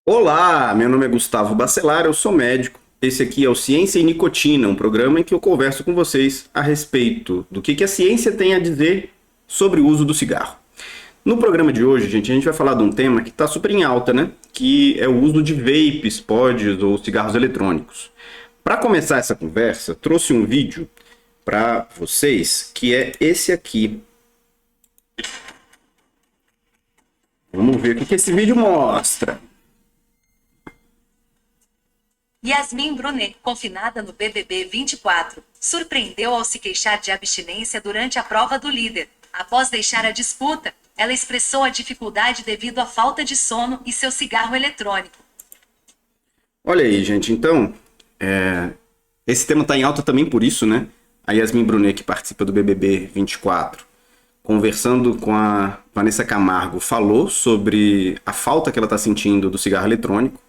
Olá, meu nome é Gustavo Bacelar, eu sou médico. Esse aqui é o Ciência e Nicotina, um programa em que eu converso com vocês a respeito do que a ciência tem a dizer sobre o uso do cigarro. No programa de hoje, gente, a gente vai falar de um tema que está super em alta, né? Que é o uso de vapes, pods ou cigarros eletrônicos. Para começar essa conversa, trouxe um vídeo para vocês que é esse aqui. Vamos ver o que esse vídeo mostra. Yasmin Brunet, confinada no BBB 24, surpreendeu ao se queixar de abstinência durante a prova do líder. Após deixar a disputa, ela expressou a dificuldade devido à falta de sono e seu cigarro eletrônico. Olha aí, gente, então, esse tema está em alta também por isso, né? A Yasmin Brunet, que participa do BBB 24, conversando com a Vanessa Camargo, falou sobre a falta que ela está sentindo do cigarro eletrônico.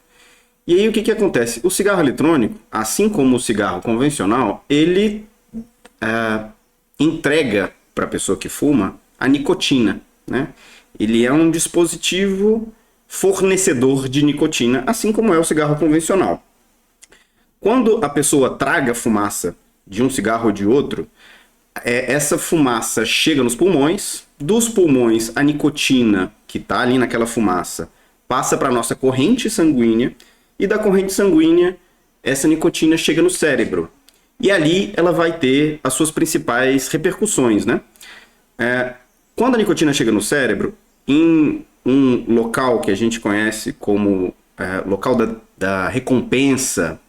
E aí o que acontece? O cigarro eletrônico, assim como o cigarro convencional, ele entrega para a pessoa que fuma a nicotina, né? Ele é um dispositivo fornecedor de nicotina, assim como é o cigarro convencional. Quando a pessoa traga fumaça de um cigarro ou de outro, essa fumaça chega nos pulmões, dos pulmões a nicotina que está ali naquela fumaça passa para a nossa corrente sanguínea, e da corrente sanguínea essa nicotina chega no cérebro. E ali ela vai ter as suas principais repercussões, né? Quando a nicotina chega no cérebro, em um local que a gente conhece como local da recompensa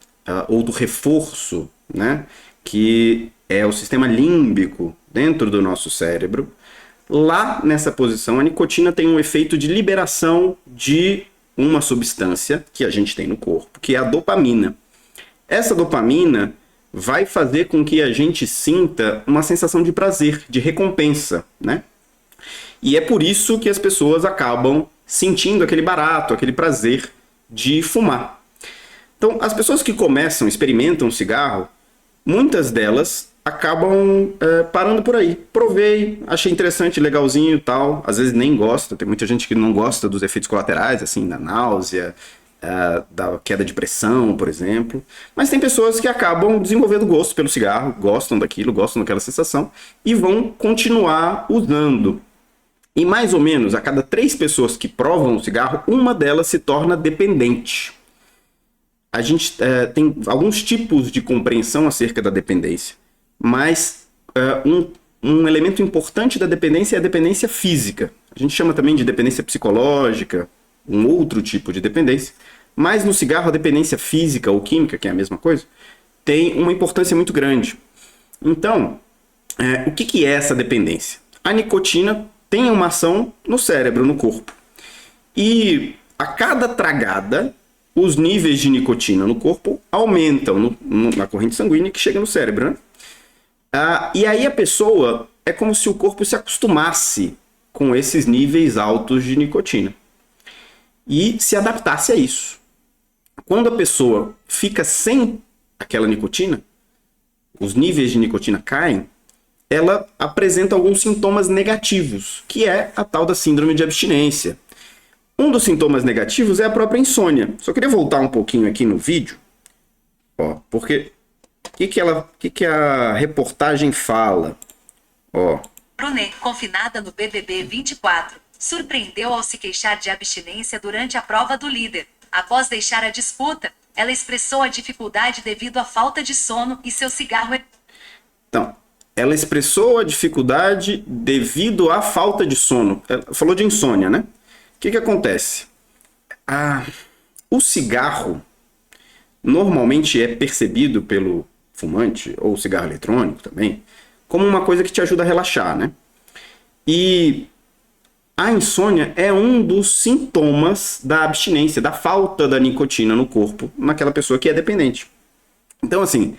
ou do reforço, né? Que é o sistema límbico dentro do nosso cérebro, lá nessa posição a nicotina tem um efeito de liberação de uma substância que a gente tem no corpo, que é a dopamina. Essa dopamina vai fazer com que a gente sinta uma sensação de prazer, de recompensa, né? E é por isso que as pessoas acabam sentindo aquele barato, aquele prazer de fumar. Então, as pessoas que começam, experimentam o cigarro, muitas delas acabam parando por aí. Provei, achei interessante, legalzinho e tal. Às vezes nem gosta, tem muita gente que não gosta dos efeitos colaterais, assim, da náusea, da queda de pressão, por exemplo. Mas tem pessoas que acabam desenvolvendo gosto pelo cigarro, gostam daquilo, gostam daquela sensação e vão continuar usando. E mais ou menos a cada 3 pessoas que provam o cigarro, uma delas se torna dependente. A gente tem alguns tipos de compreensão acerca da dependência, mas um elemento importante da dependência é a dependência física. A gente chama também de dependência psicológica, um outro tipo de dependência, mas no cigarro a dependência física ou química, que é a mesma coisa, tem uma importância muito grande. Então, o que é essa dependência? A nicotina tem uma ação no cérebro, no corpo. E a cada tragada, os níveis de nicotina no corpo aumentam na corrente sanguínea que chega no cérebro, né? E aí a pessoa, é como se o corpo se acostumasse com esses níveis altos de nicotina e se adaptasse a isso. Quando a pessoa fica sem aquela nicotina, os níveis de nicotina caem, ela apresenta alguns sintomas negativos, que é a tal da síndrome de abstinência. Um dos sintomas negativos é a própria insônia. Só queria voltar um pouquinho aqui no vídeo, porque o que a reportagem fala? Brunet, confinada no BBB 24, surpreendeu ao se queixar de abstinência durante a prova do líder. Após deixar a disputa, ela expressou a dificuldade devido à falta de sono e seu cigarro. Então, ela expressou a dificuldade devido à falta de sono. Ela falou de insônia, né? O que acontece? O cigarro normalmente é percebido pelo fumante, ou cigarro eletrônico também, como uma coisa que te ajuda a relaxar, né? E a insônia é um dos sintomas da abstinência, da falta da nicotina no corpo, naquela pessoa que é dependente. Então, assim,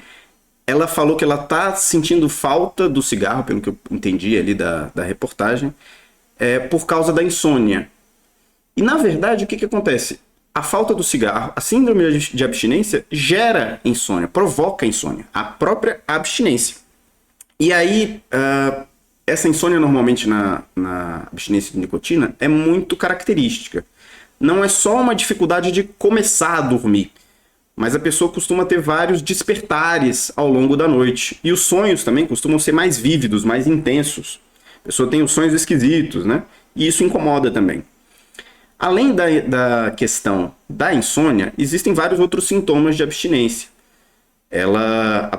ela falou que ela tá sentindo falta do cigarro, pelo que eu entendi ali da reportagem, por causa da insônia. E, na verdade, o que acontece? A falta do cigarro, a síndrome de abstinência, gera insônia, provoca insônia, a própria abstinência. E aí, essa insônia normalmente na abstinência de nicotina é muito característica. não é só uma dificuldade de começar a dormir, mas a pessoa costuma ter vários despertares ao longo da noite. E os sonhos também costumam ser mais vívidos, mais intensos. A pessoa tem os sonhos esquisitos, né? E isso incomoda também. Além da questão da insônia, existem vários outros sintomas de abstinência. Ela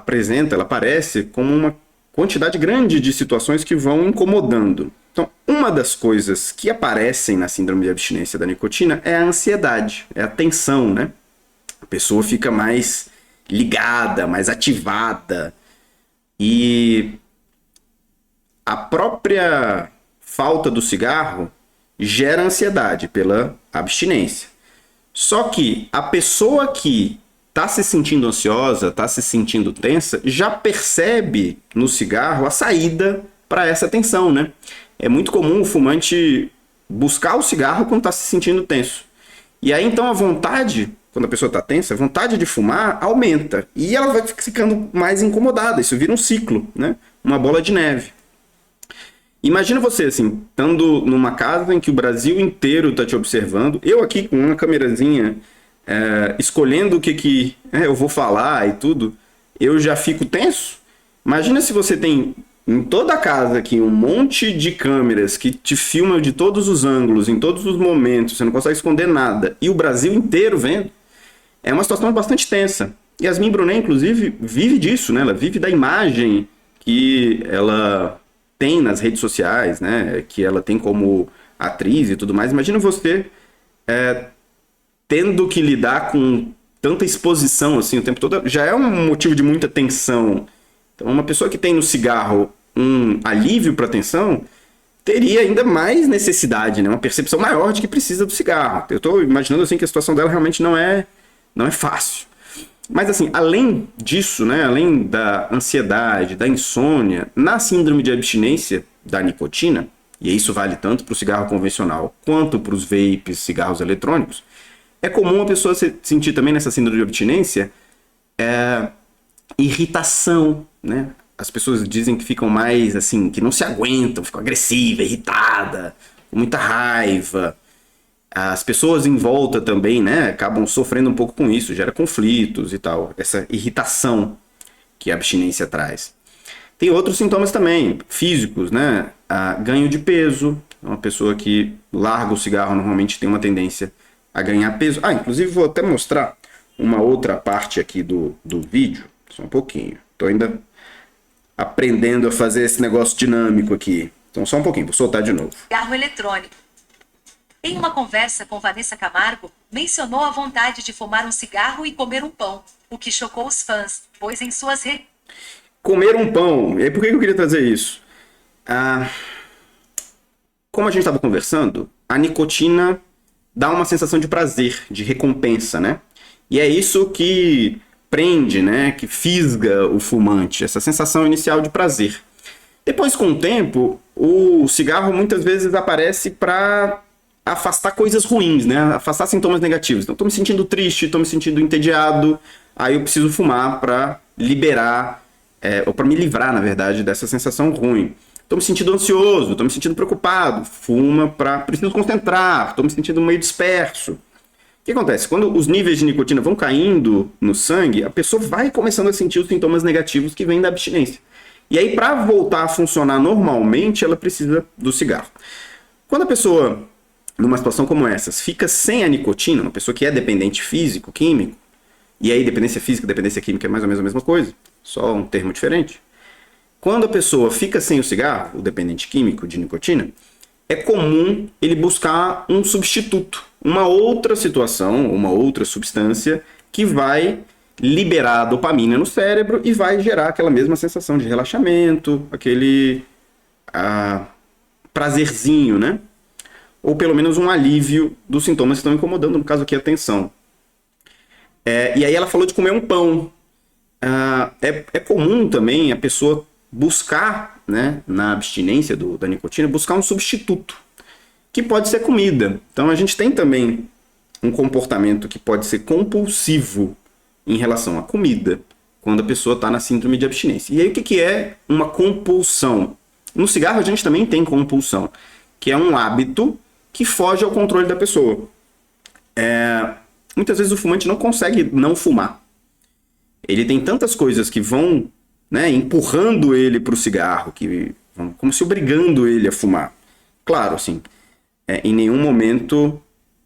aparece como uma quantidade grande de situações que vão incomodando. Então, uma das coisas que aparecem na síndrome de abstinência da nicotina é a ansiedade, é a tensão, né? A pessoa fica mais ligada, mais ativada. E a própria falta do cigarro gera ansiedade pela abstinência. Só que a pessoa que está se sentindo ansiosa, está se sentindo tensa, já percebe no cigarro a saída para essa tensão, né? É muito comum o fumante buscar o cigarro quando está se sentindo tenso. E aí, então, a vontade, quando a pessoa está tensa, a vontade de fumar aumenta. E ela vai ficando mais incomodada. Isso vira um ciclo, né? Uma bola de neve. Imagina você, assim, estando numa casa em que o Brasil inteiro está te observando. Eu aqui com uma câmerazinha, escolhendo o que eu vou falar e tudo, eu já fico tenso. Imagina se você tem em toda a casa aqui um monte de câmeras que te filmam de todos os ângulos, em todos os momentos, você não consegue esconder nada, e o Brasil inteiro vendo. É uma situação bastante tensa. Yasmin Brunet, inclusive, vive disso, né? Ela vive da imagem que ela tem nas redes sociais, né? Que ela tem como atriz e tudo mais. Imagina você tendo que lidar com tanta exposição assim o tempo todo. Já é um motivo de muita tensão. Então, uma pessoa que tem no cigarro um alívio para a tensão teria ainda mais necessidade, né? Uma percepção maior de que precisa do cigarro. Eu estou imaginando assim que a situação dela realmente não é fácil. Mas assim, além disso, né, além da ansiedade, da insônia, na síndrome de abstinência da nicotina, e isso vale tanto para o cigarro convencional quanto para os vapes, cigarros eletrônicos, é comum a pessoa sentir também nessa síndrome de abstinência irritação, né? As pessoas dizem que ficam mais assim, que não se aguentam, ficam agressiva, irritada, com muita raiva. As pessoas em volta também, né, acabam sofrendo um pouco com isso, gera conflitos e tal, essa irritação que a abstinência traz. Tem outros sintomas também, físicos, né, ganho de peso, uma pessoa que larga o cigarro normalmente tem uma tendência a ganhar peso. Inclusive vou até mostrar uma outra parte aqui do vídeo, só um pouquinho, estou ainda aprendendo a fazer esse negócio dinâmico aqui, então só um pouquinho, vou soltar de novo. Cigarro eletrônico. Em uma conversa com Vanessa Camargo, mencionou a vontade de fumar um cigarro e comer um pão, o que chocou os fãs, pois em suas redes... Comer um pão. E aí, por que eu queria trazer isso? Como a gente estava conversando, a nicotina dá uma sensação de prazer, de recompensa, né? E é isso que prende, né? Que fisga o fumante, essa sensação inicial de prazer. Depois, com o tempo, o cigarro muitas vezes aparece para afastar coisas ruins, né? Afastar sintomas negativos. Então, estou me sentindo triste, estou me sentindo entediado, aí eu preciso fumar para liberar, ou para me livrar, na verdade, dessa sensação ruim. Estou me sentindo ansioso, estou me sentindo preocupado, fuma para... Preciso concentrar, estou me sentindo meio disperso. O que acontece? Quando os níveis de nicotina vão caindo no sangue, a pessoa vai começando a sentir os sintomas negativos que vêm da abstinência. E aí, para voltar a funcionar normalmente, ela precisa do cigarro. Quando a pessoa, numa situação como essa, fica sem a nicotina, uma pessoa que é dependente físico, químico, e aí dependência física e dependência química é mais ou menos a mesma coisa, só um termo diferente. Quando a pessoa fica sem o cigarro, o dependente químico de nicotina, é comum ele buscar um substituto, uma outra situação, uma outra substância que vai liberar a dopamina no cérebro e vai gerar aquela mesma sensação de relaxamento, aquele prazerzinho, né? Ou pelo menos um alívio dos sintomas que estão incomodando, no caso aqui a tensão. E aí ela falou de comer um pão. É comum também a pessoa buscar, né, na abstinência da nicotina, buscar um substituto, que pode ser comida. Então a gente tem também um comportamento que pode ser compulsivo em relação à comida, quando a pessoa está na síndrome de abstinência. E aí o que é uma compulsão? No cigarro a gente também tem compulsão, que é um hábito que foge ao controle da pessoa. muitas vezes o fumante não consegue não fumar. Ele tem tantas coisas que vão, né, empurrando ele para o cigarro, que vão como se obrigando ele a fumar. Claro, assim, em nenhum momento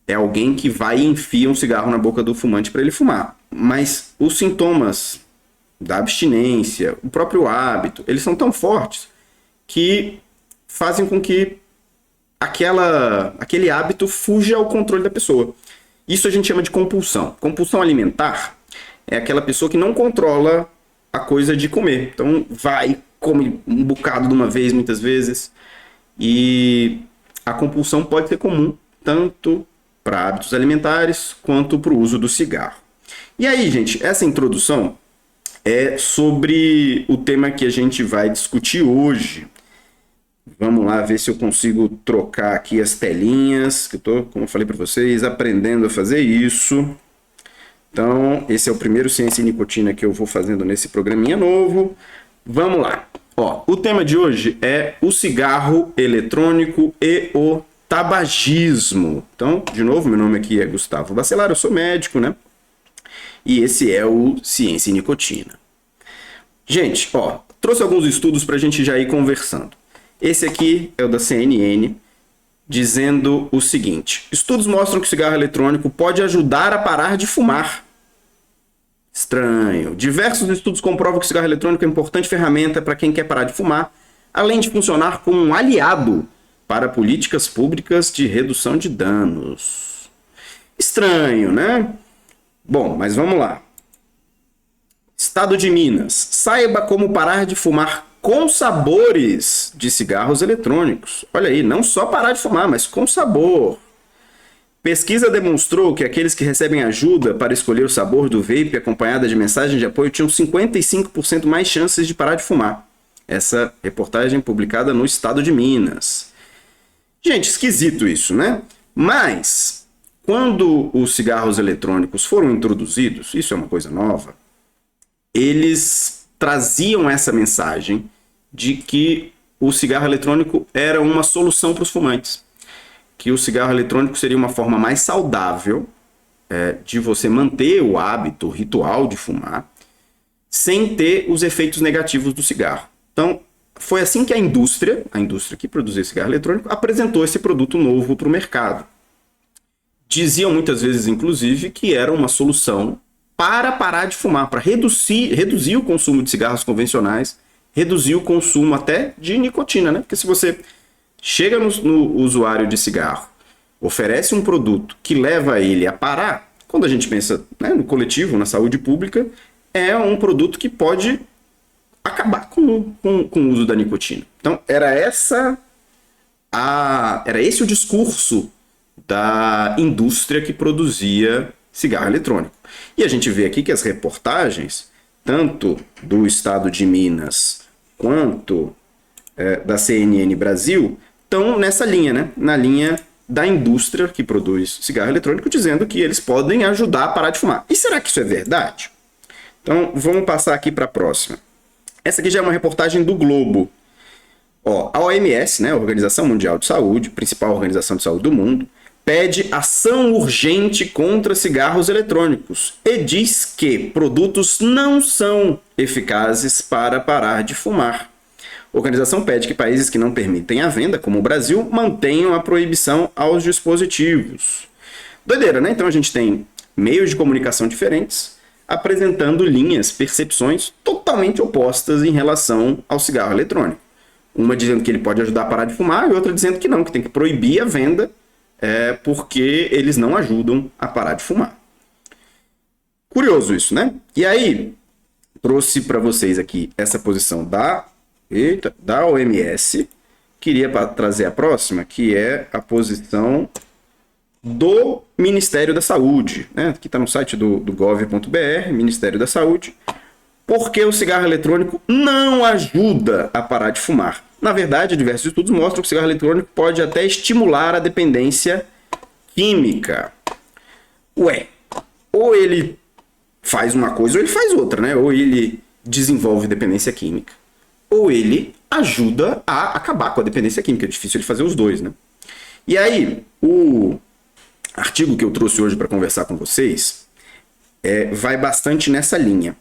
é alguém que vai e enfia um cigarro na boca do fumante para ele fumar. Mas os sintomas da abstinência, o próprio hábito, eles são tão fortes que fazem com que aquele hábito fuja ao controle da pessoa. Isso a gente chama de compulsão. Compulsão alimentar é aquela pessoa que não controla a coisa de comer. Então vai, come um bocado de uma vez, muitas vezes. E a compulsão pode ser comum, tanto para hábitos alimentares quanto para o uso do cigarro. E aí, gente, essa introdução é sobre o tema que a gente vai discutir hoje. Vamos lá ver se eu consigo trocar aqui as telinhas, que eu tô, como eu falei para vocês, aprendendo a fazer isso. Então, esse é o primeiro Ciência e Nicotina que eu vou fazendo nesse programinha novo. Vamos lá. Ó, o tema de hoje é o cigarro eletrônico e o tabagismo. Então, de novo, meu nome aqui é Gustavo Bacelar, eu sou médico, né? E esse é o Ciência e Nicotina. Gente, ó, trouxe alguns estudos para a gente já ir conversando. Esse aqui é o da CNN, dizendo o seguinte: estudos mostram que o cigarro eletrônico pode ajudar a parar de fumar. Estranho. Diversos estudos comprovam que o cigarro eletrônico é uma importante ferramenta para quem quer parar de fumar, além de funcionar como um aliado para políticas públicas de redução de danos. Estranho, né? Bom, mas vamos lá. Estado de Minas. Saiba como parar de fumar com sabores de cigarros eletrônicos. Olha aí, não só parar de fumar, mas com sabor. Pesquisa demonstrou que aqueles que recebem ajuda para escolher o sabor do vape acompanhada de mensagem de apoio tinham 55% mais chances de parar de fumar. Essa reportagem publicada no Estado de Minas. Gente, esquisito isso, né? Mas, quando os cigarros eletrônicos foram introduzidos, isso é uma coisa nova, eles traziam essa mensagem de que o cigarro eletrônico era uma solução para os fumantes. Que o cigarro eletrônico seria uma forma mais saudável de você manter o hábito, o ritual de fumar, sem ter os efeitos negativos do cigarro. Então, foi assim que a indústria que produzia cigarro eletrônico, apresentou esse produto novo para o mercado. Diziam muitas vezes, inclusive, que era uma solução para parar de fumar, para reduzir o consumo de cigarros convencionais, reduzir o consumo até de nicotina, né? Porque se você chega no usuário de cigarro, oferece um produto que leva ele a parar, quando a gente pensa, né, no coletivo, na saúde pública, é um produto que pode acabar com o uso da nicotina. Então, era esse o discurso da indústria que produzia cigarro eletrônico. E a gente vê aqui que as reportagens, tanto do Estado de Minas quanto da CNN Brasil, estão nessa linha, né? Na linha da indústria que produz cigarro eletrônico, dizendo que eles podem ajudar a parar de fumar. E será que isso é verdade? Então, vamos passar aqui para a próxima. Essa aqui já é uma reportagem do Globo. Ó, a OMS, né, a Organização Mundial de Saúde, principal organização de saúde do mundo, pede ação urgente contra cigarros eletrônicos e diz que produtos não são eficazes para parar de fumar. A organização pede que países que não permitem a venda, como o Brasil, mantenham a proibição aos dispositivos. Doideira, né? Então a gente tem meios de comunicação diferentes apresentando linhas, percepções totalmente opostas em relação ao cigarro eletrônico. Uma dizendo que ele pode ajudar a parar de fumar e outra dizendo que não, que tem que proibir a venda porque eles não ajudam a parar de fumar. Curioso isso, né? E aí, trouxe para vocês aqui essa posição da OMS. Queria trazer a próxima, que é a posição do Ministério da Saúde, né? Aqui está no site do gov.br, Ministério da Saúde. Porque o cigarro eletrônico não ajuda a parar de fumar. Na verdade, diversos estudos mostram que o cigarro eletrônico pode até estimular a dependência química. Ué, ou ele faz uma coisa ou ele faz outra, né? Ou ele desenvolve dependência química, ou ele ajuda a acabar com a dependência química. É difícil ele fazer os dois, né? E aí, artigo que eu trouxe hoje para conversar com vocês vai bastante nessa linha.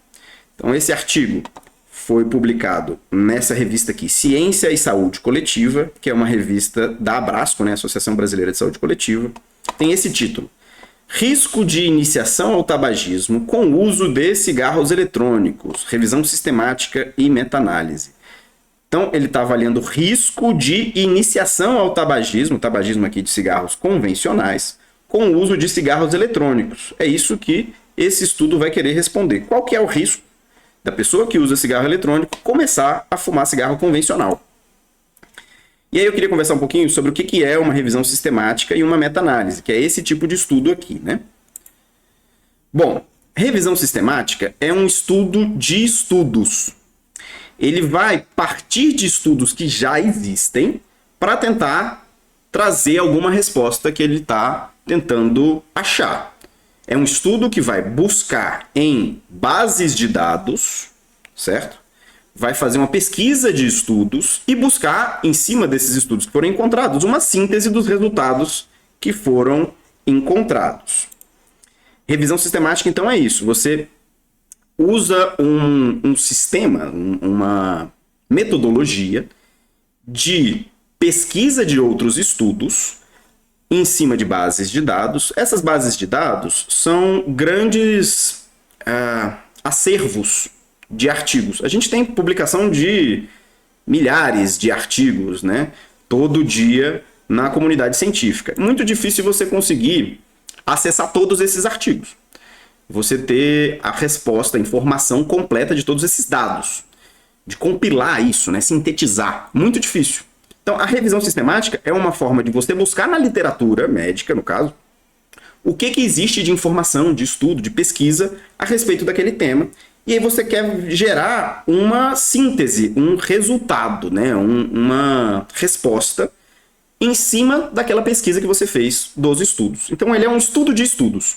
Então, esse artigo foi publicado nessa revista aqui, Ciência e Saúde Coletiva, que é uma revista da Abrasco, né, Associação Brasileira de Saúde Coletiva. Tem esse título: Risco de iniciação ao tabagismo com o uso de cigarros eletrônicos, revisão sistemática e meta-análise. Então, ele está avaliando o risco de iniciação ao tabagismo, o tabagismo aqui de cigarros convencionais, com o uso de cigarros eletrônicos. É isso que esse estudo vai querer responder. Qual que é o risco da pessoa que usa cigarro eletrônico começar a fumar cigarro convencional? E aí eu queria conversar um pouquinho sobre o que é uma revisão sistemática e uma meta-análise, que é esse tipo de estudo aqui, né? Bom, revisão sistemática é um estudo de estudos. Ele vai partir de estudos que já existem para tentar trazer alguma resposta que ele está tentando achar. É um estudo que vai buscar em bases de dados, certo? Vai fazer uma pesquisa de estudos e buscar, em cima desses estudos que foram encontrados, uma síntese dos resultados que foram encontrados. Revisão sistemática, então, é isso. Você usa um sistema, uma metodologia de pesquisa de outros estudos em cima de bases de dados. Essas bases de dados são grandes acervos de artigos. A gente tem publicação de milhares de artigos, né, todo dia na comunidade científica. É muito difícil você conseguir acessar todos esses artigos. Você ter a resposta, a informação completa de todos esses dados. De compilar isso, né, sintetizar. Muito difícil. Então, a revisão sistemática é uma forma de você buscar na literatura médica, no caso, o que existe de informação, de estudo, de pesquisa a respeito daquele tema. E aí você quer gerar uma síntese, um resultado, né, uma resposta em cima daquela pesquisa que você fez dos estudos. Então, ele é um estudo de estudos.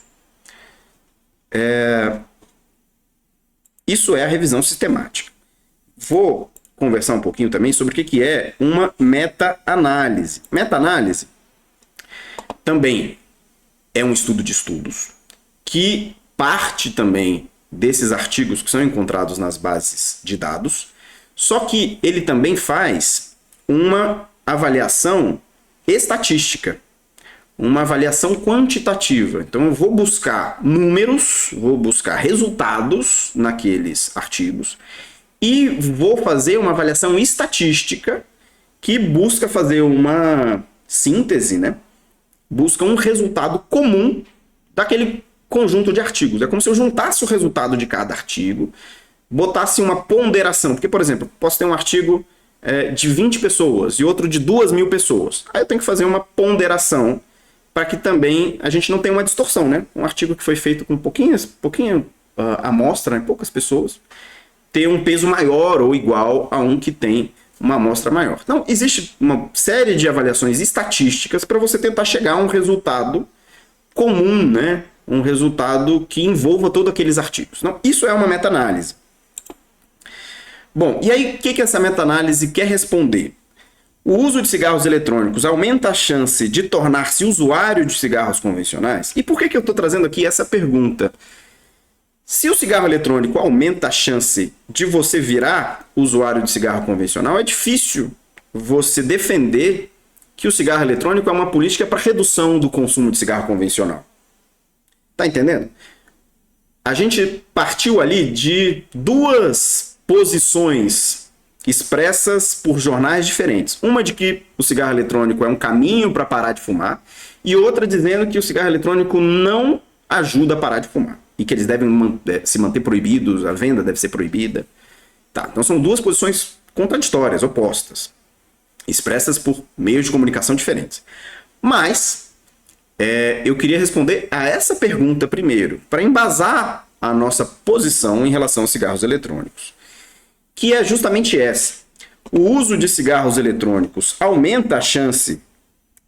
Isso é a revisão sistemática. Vou conversar um pouquinho também sobre o que é uma meta-análise. Meta-análise também é um estudo de estudos que parte também desses artigos que são encontrados nas bases de dados, só que ele também faz uma avaliação estatística, uma avaliação quantitativa. Então eu vou buscar números, vou buscar resultados naqueles artigos e vou fazer uma avaliação estatística que busca fazer uma síntese, né? Busca um resultado comum daquele conjunto de artigos. É como se eu juntasse o resultado de cada artigo, botasse uma ponderação. Porque, por exemplo, posso ter um artigo de 20 pessoas e outro de 2.000 pessoas. Aí eu tenho que fazer uma ponderação para que também a gente não tenha uma distorção, né? Um artigo que foi feito com pouquinha amostra, né? Poucas pessoas, ter um peso maior ou igual a um que tem uma amostra maior. Então, existe uma série de avaliações estatísticas para você tentar chegar a um resultado comum, né? Um resultado que envolva todos aqueles artigos. Então, isso é uma meta-análise. Bom, e aí o que essa meta-análise quer responder? O uso de cigarros eletrônicos aumenta a chance de tornar-se usuário de cigarros convencionais? E por que eu estou trazendo aqui essa pergunta? Se o cigarro eletrônico aumenta a chance de você virar usuário de cigarro convencional, é difícil você defender que o cigarro eletrônico é uma política para redução do consumo de cigarro convencional. Tá entendendo? A gente partiu ali de duas posições expressas por jornais diferentes. Uma de que o cigarro eletrônico é um caminho para parar de fumar e outra dizendo que o cigarro eletrônico não ajuda a parar de fumar e que eles devem se manter proibidos, a venda deve ser proibida. Tá, então são duas posições contraditórias, opostas, expressas por meios de comunicação diferentes. Mas eu queria responder a essa pergunta primeiro, para embasar a nossa posição em relação aos cigarros eletrônicos, que é justamente essa. O uso de cigarros eletrônicos aumenta a chance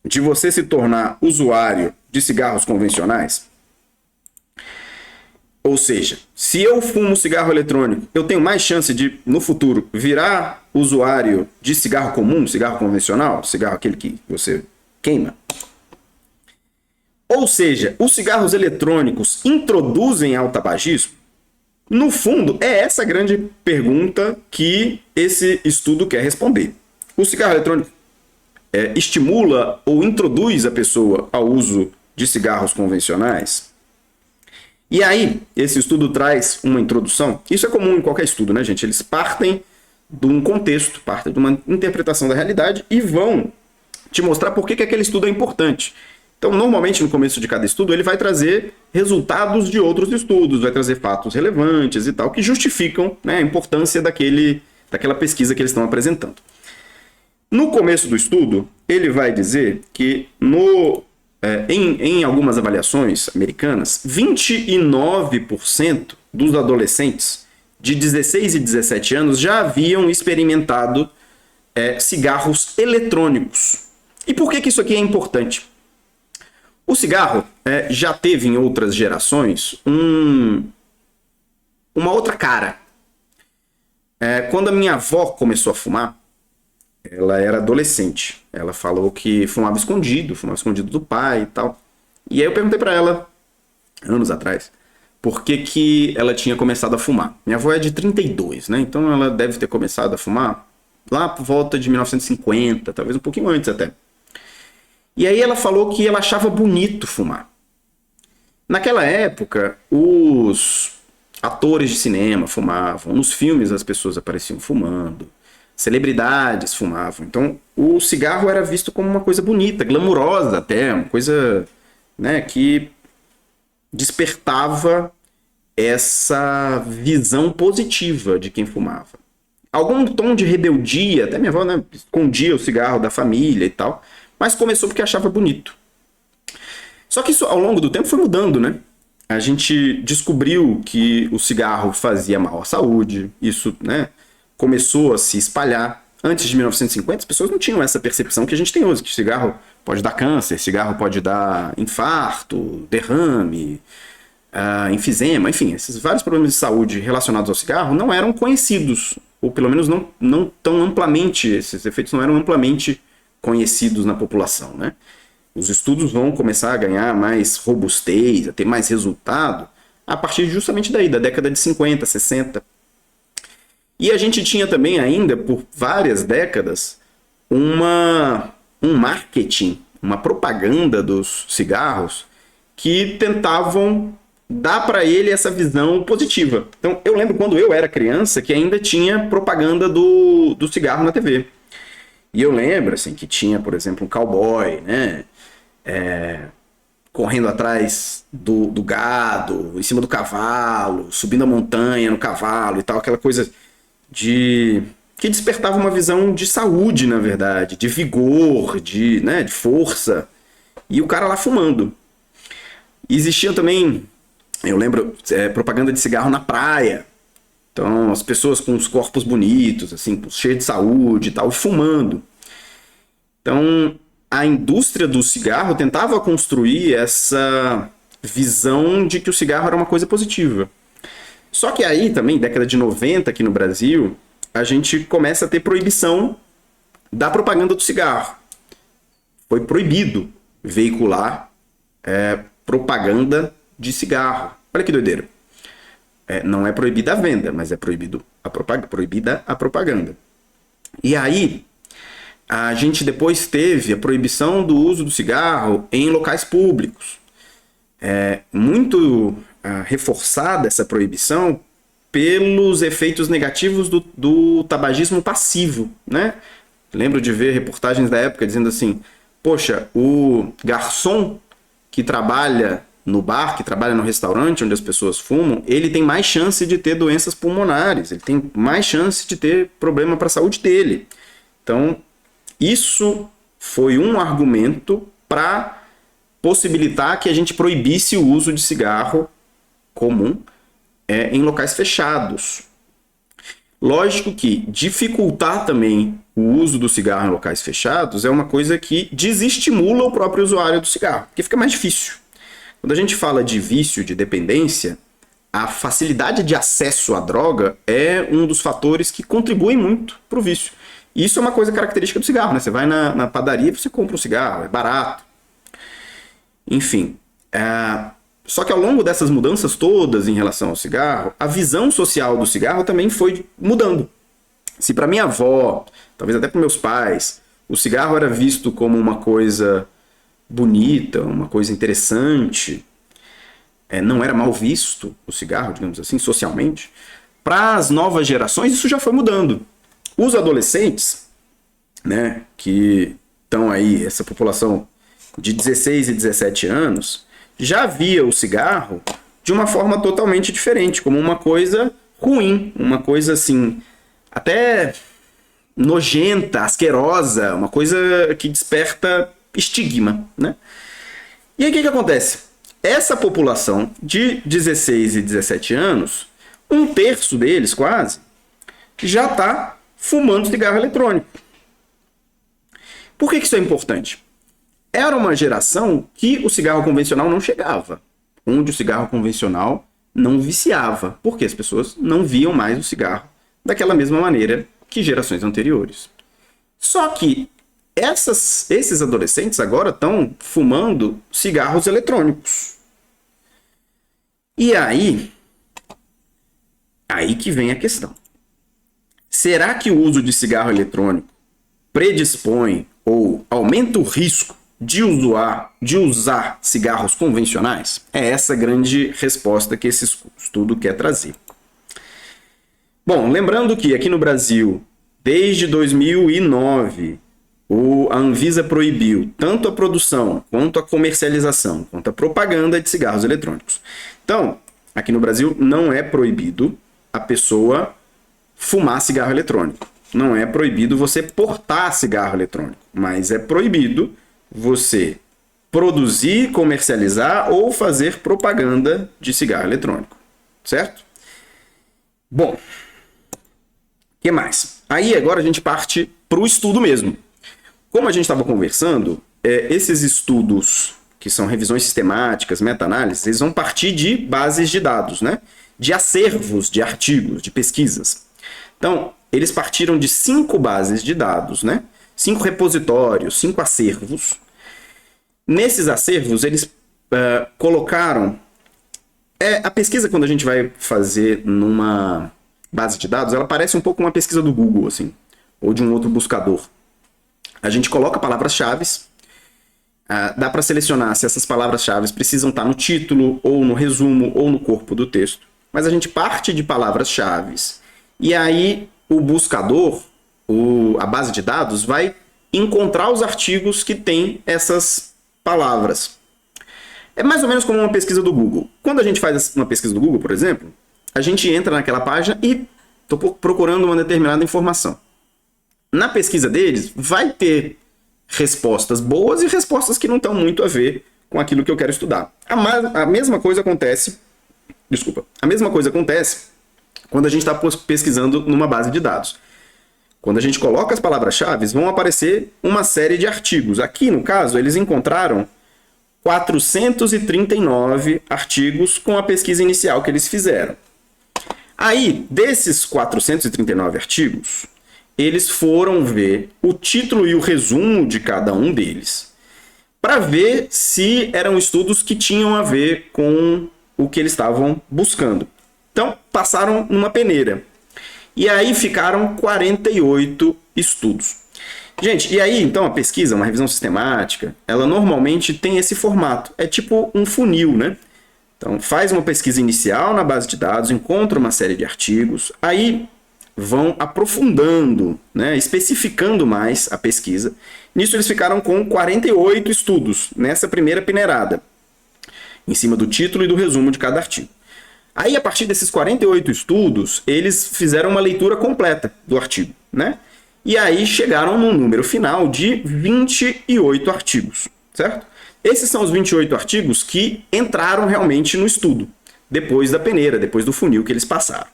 de você se tornar usuário de cigarros convencionais? Ou seja, se eu fumo cigarro eletrônico, eu tenho mais chance de, no futuro, virar usuário de cigarro comum, cigarro convencional, cigarro aquele que você queima? Ou seja, os cigarros eletrônicos introduzem ao tabagismo? No fundo, é essa grande pergunta que esse estudo quer responder. O cigarro eletrônico estimula ou introduz a pessoa ao uso de cigarros convencionais? E aí, esse estudo traz uma introdução. Isso é comum em qualquer estudo, né, gente? Eles partem de um contexto, partem de uma interpretação da realidade e vão te mostrar por que aquele estudo é importante. Então, normalmente, no começo de cada estudo, ele vai trazer resultados de outros estudos, vai trazer fatos relevantes e tal, que justificam, né, a importância daquela pesquisa que eles estão apresentando. No começo do estudo, ele vai dizer que em algumas avaliações americanas, 29% dos adolescentes de 16 e 17 anos já haviam experimentado cigarros eletrônicos. E por que isso aqui é importante? O cigarro já teve em outras gerações uma outra cara. Quando a minha avó começou a fumar, ela era adolescente. Ela falou que fumava escondido do pai e tal. E aí eu perguntei pra ela, anos atrás, por que ela tinha começado a fumar. Minha avó é de 32, né? Então ela deve ter começado a fumar lá por volta de 1950, talvez um pouquinho antes até. E aí ela falou que ela achava bonito fumar. Naquela época, os atores de cinema fumavam, nos filmes as pessoas apareciam fumando, celebridades fumavam. Então, o cigarro era visto como uma coisa bonita, glamurosa até, uma coisa, né, que despertava essa visão positiva de quem fumava. Algum tom de rebeldia, até minha avó, né, escondia o cigarro da família e tal, mas começou porque achava bonito. Só que isso ao longo do tempo foi mudando, né? A gente descobriu que o cigarro fazia mal à saúde, isso, né, começou a se espalhar. Antes de 1950, as pessoas não tinham essa percepção que a gente tem hoje, que cigarro pode dar câncer, cigarro pode dar infarto, derrame, enfisema, enfim, esses vários problemas de saúde relacionados ao cigarro não eram conhecidos, ou pelo menos não tão amplamente, esses efeitos não eram amplamente conhecidos na população, né? Os estudos vão começar a ganhar mais robustez, a ter mais resultado, a partir justamente daí, da década de 50, 60. E a gente tinha também ainda, por várias décadas, um marketing, uma propaganda dos cigarros que tentavam dar para ele essa visão positiva. Então, eu lembro quando eu era criança que ainda tinha propaganda do cigarro na TV. E eu lembro, assim, que tinha, por exemplo, um cowboy, né? Correndo atrás do gado, em cima do cavalo, subindo a montanha no cavalo e tal, aquela coisa que despertava uma visão de saúde, na verdade, de vigor, de força. E o cara lá fumando. E existia também, eu lembro, propaganda de cigarro na praia. Então, as pessoas com os corpos bonitos, assim, cheios de saúde e tal, fumando. Então, a indústria do cigarro tentava construir essa visão de que o cigarro era uma coisa positiva. Só que aí também, década de 90 aqui no Brasil, a gente começa a ter proibição da propaganda do cigarro. Foi proibido veicular propaganda de cigarro. Olha que doideira. Não é proibida a venda, mas é proibida a propaganda. E aí, a gente depois teve a proibição do uso do cigarro em locais públicos. Muito reforçada essa proibição pelos efeitos negativos do tabagismo passivo, né? Lembro de ver reportagens da época dizendo assim, poxa, o garçom que trabalha no bar, que trabalha no restaurante onde as pessoas fumam, ele tem mais chance de ter doenças pulmonares, ele tem mais chance de ter problema para a saúde dele. Então, isso foi um argumento para possibilitar que a gente proibisse o uso de cigarro comum em locais fechados. Lógico que dificultar também o uso do cigarro em locais fechados é uma coisa que desestimula o próprio usuário do cigarro, porque fica mais difícil. Quando a gente fala de vício, de dependência, a facilidade de acesso à droga é um dos fatores que contribuem muito para o vício. E isso é uma coisa característica do cigarro, né? Você vai na padaria e você compra um cigarro, é barato. enfim. Só que ao longo dessas mudanças todas em relação ao cigarro, a visão social do cigarro também foi mudando. Se para minha avó, talvez até para meus pais, o cigarro era visto como uma coisa bonita, uma coisa interessante, não era mal visto o cigarro, digamos assim, socialmente, para as novas gerações isso já foi mudando. Os adolescentes, né, que estão aí, essa população de 16 e 17 anos, já via o cigarro de uma forma totalmente diferente, como uma coisa ruim, uma coisa assim, até nojenta, asquerosa, uma coisa que desperta estigma, né? E aí o que acontece? Essa população de 16 e 17 anos, 1/3 deles quase, já está fumando cigarro eletrônico. Por que isso é importante? Era uma geração que o cigarro convencional não chegava, onde o cigarro convencional não viciava, porque as pessoas não viam mais o cigarro daquela mesma maneira que gerações anteriores. Só que esses adolescentes agora estão fumando cigarros eletrônicos. E aí que vem a questão. Será que o uso de cigarro eletrônico predispõe ou aumenta o risco de usar cigarros convencionais? É essa grande resposta que esse estudo quer trazer. Bom, lembrando que aqui no Brasil, desde 2009, a Anvisa proibiu tanto a produção, quanto a comercialização, quanto a propaganda de cigarros eletrônicos. Então, aqui no Brasil não é proibido a pessoa fumar cigarro eletrônico. Não é proibido você portar cigarro eletrônico, mas é proibido você produzir, comercializar ou fazer propaganda de cigarro eletrônico, certo? Bom, o que mais? Aí agora a gente parte para o estudo mesmo. Como a gente estava conversando, esses estudos, que são revisões sistemáticas, meta-análises, eles vão partir de bases de dados, né? De acervos de artigos, de pesquisas. Então, eles partiram de 5 bases de dados, né? 5 repositórios, 5 acervos. Nesses acervos, eles colocaram... a pesquisa, quando a gente vai fazer numa base de dados, ela parece um pouco uma pesquisa do Google, assim, ou de um outro buscador. A gente coloca palavras-chave, dá para selecionar se essas palavras-chave precisam estar no título, ou no resumo, ou no corpo do texto. Mas a gente parte de palavras-chave e aí o buscador, a base de dados, vai encontrar os artigos que têm essas palavras. É mais ou menos como uma pesquisa do Google. Quando a gente faz uma pesquisa do Google, por exemplo, a gente entra naquela página e estou procurando uma determinada informação. Na pesquisa deles, vai ter respostas boas e respostas que não estão muito a ver com aquilo que eu quero estudar. A mesma coisa acontece quando a gente está pesquisando numa base de dados. Quando a gente coloca as palavras-chave, vão aparecer uma série de artigos. Aqui, no caso, eles encontraram 439 artigos com a pesquisa inicial que eles fizeram. Aí, desses 439 artigos, eles foram ver o título e o resumo de cada um deles, para ver se eram estudos que tinham a ver com o que eles estavam buscando. Então, passaram numa peneira. E aí ficaram 48 estudos. Gente, e aí, então, a pesquisa, uma revisão sistemática, ela normalmente tem esse formato. É tipo um funil, né? Então, faz uma pesquisa inicial na base de dados, encontra uma série de artigos, aí vão aprofundando, né, especificando mais a pesquisa. Nisso eles ficaram com 48 estudos, nessa primeira peneirada, em cima do título e do resumo de cada artigo. Aí, a partir desses 48 estudos, eles fizeram uma leitura completa do artigo, né? E aí chegaram num número final de 28 artigos, certo? Esses são os 28 artigos que entraram realmente no estudo, depois da peneira, depois do funil que eles passaram.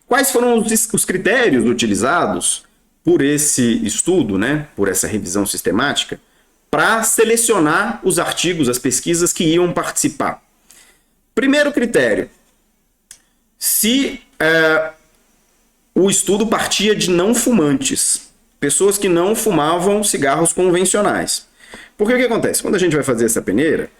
Quais foram os critérios utilizados por esse estudo, né, por essa revisão sistemática, para selecionar os artigos, as pesquisas que iam participar? Primeiro critério, se o estudo partia de não fumantes, pessoas que não fumavam cigarros convencionais. Porque o que acontece? Quando a gente vai fazer essa peneira,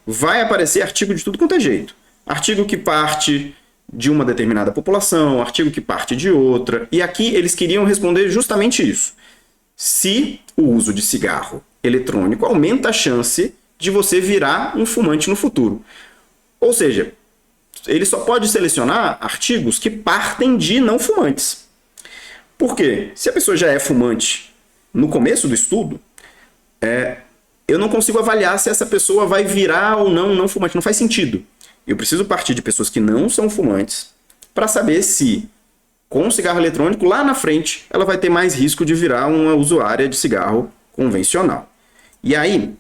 vai aparecer artigo de tudo quanto é jeito. Artigo que parte de uma determinada população, artigo que parte de outra. E aqui eles queriam responder justamente isso. Se o uso de cigarro eletrônico aumenta a chance de você virar um fumante no futuro. Ou seja, ele só pode selecionar artigos que partem de não fumantes. Por quê? Se a pessoa já é fumante no começo do estudo, eu não consigo avaliar se essa pessoa vai virar ou não fumante. Não faz sentido. Eu preciso partir de pessoas que não são fumantes para saber se, com o cigarro eletrônico, lá na frente, ela vai ter mais risco de virar uma usuária de cigarro convencional. E aí,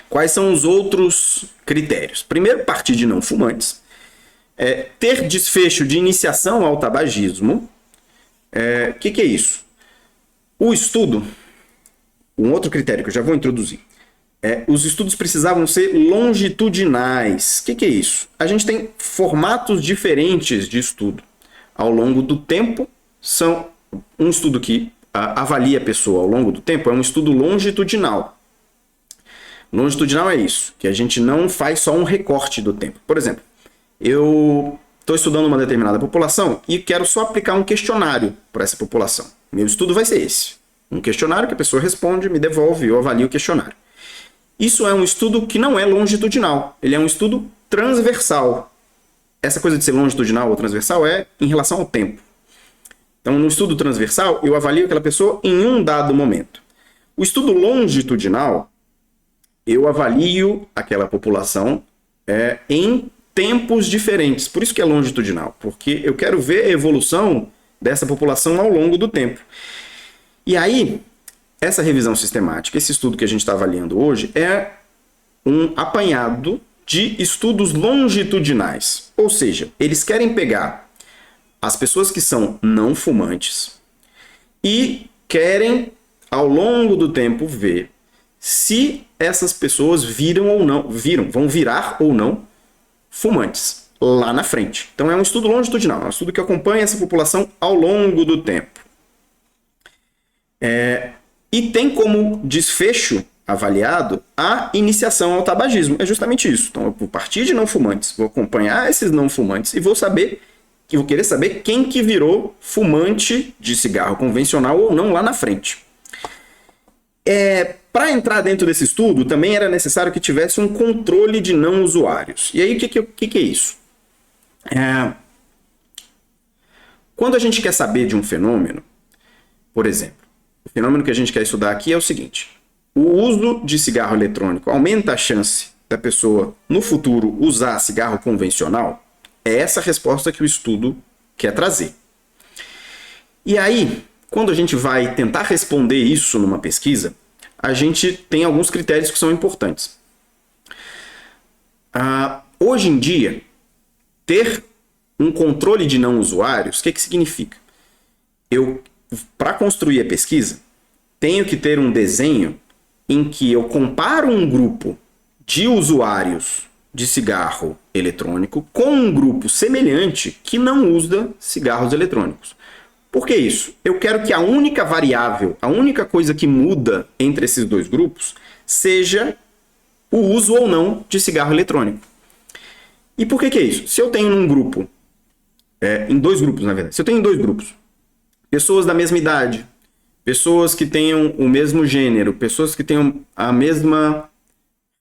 quais são os outros critérios? Primeiro, partir de não fumantes. Ter desfecho de iniciação ao tabagismo. O que é isso? O estudo, um outro critério que eu já vou introduzir, os estudos precisavam ser longitudinais. O que é isso? A gente tem formatos diferentes de estudo. Ao longo do tempo, são um estudo que avalia a pessoa ao longo do tempo, é um estudo longitudinal. Longitudinal é isso, que a gente não faz só um recorte do tempo. Por exemplo, eu estou estudando uma determinada população e quero só aplicar um questionário para essa população. Meu estudo vai ser esse. Um questionário que a pessoa responde, me devolve, eu avalio o questionário. Isso é um estudo que não é longitudinal, ele é um estudo transversal. Essa coisa de ser longitudinal ou transversal é em relação ao tempo. Então, no estudo transversal, eu avalio aquela pessoa em um dado momento. O estudo longitudinal, eu avalio aquela população em tempos diferentes. Por isso que é longitudinal, porque eu quero ver a evolução dessa população ao longo do tempo. E aí, essa revisão sistemática, esse estudo que a gente está avaliando hoje, é um apanhado de estudos longitudinais. Ou seja, eles querem pegar as pessoas que são não fumantes e querem, ao longo do tempo, ver se essas pessoas vão virar ou não fumantes lá na frente. Então é um estudo longitudinal, é um estudo que acompanha essa população ao longo do tempo. E tem como desfecho avaliado a iniciação ao tabagismo. É justamente isso. Então, eu vou partir de não fumantes, vou acompanhar esses não fumantes e vou querer saber quem que virou fumante de cigarro convencional ou não lá na frente. Para entrar dentro desse estudo, também era necessário que tivesse um controle de não usuários. E aí, o que é isso? Quando a gente quer saber de um fenômeno, por exemplo, o fenômeno que a gente quer estudar aqui é o seguinte: o uso de cigarro eletrônico aumenta a chance da pessoa, no futuro, usar cigarro convencional? É essa a resposta que o estudo quer trazer. E aí, quando a gente vai tentar responder isso numa pesquisa, a gente tem alguns critérios que são importantes. Hoje em dia, ter um controle de não usuários, o que significa? Para construir a pesquisa, tenho que ter um desenho em que eu comparo um grupo de usuários de cigarro eletrônico com um grupo semelhante que não usa cigarros eletrônicos. Por que isso? Eu quero que a única variável, a única coisa que muda entre esses dois grupos seja o uso ou não de cigarro eletrônico. E por que é isso? Se eu tenho um grupo, em dois grupos, na verdade, se eu tenho dois grupos, pessoas da mesma idade, pessoas que tenham o mesmo gênero, pessoas que tenham a mesma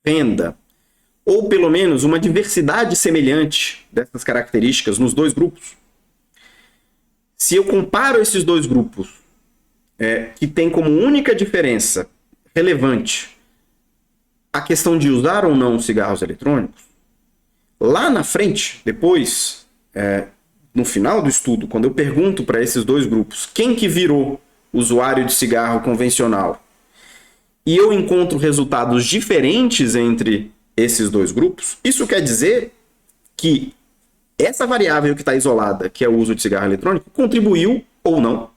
renda, ou pelo menos uma diversidade semelhante dessas características nos dois grupos, se eu comparo esses dois grupos, que tem como única diferença relevante a questão de usar ou não cigarros eletrônicos, lá na frente, depois, no final do estudo, quando eu pergunto para esses dois grupos quem que virou usuário de cigarro convencional, e eu encontro resultados diferentes entre esses dois grupos, isso quer dizer que essa variável que está isolada, que é o uso de cigarro eletrônico, contribuiu ou não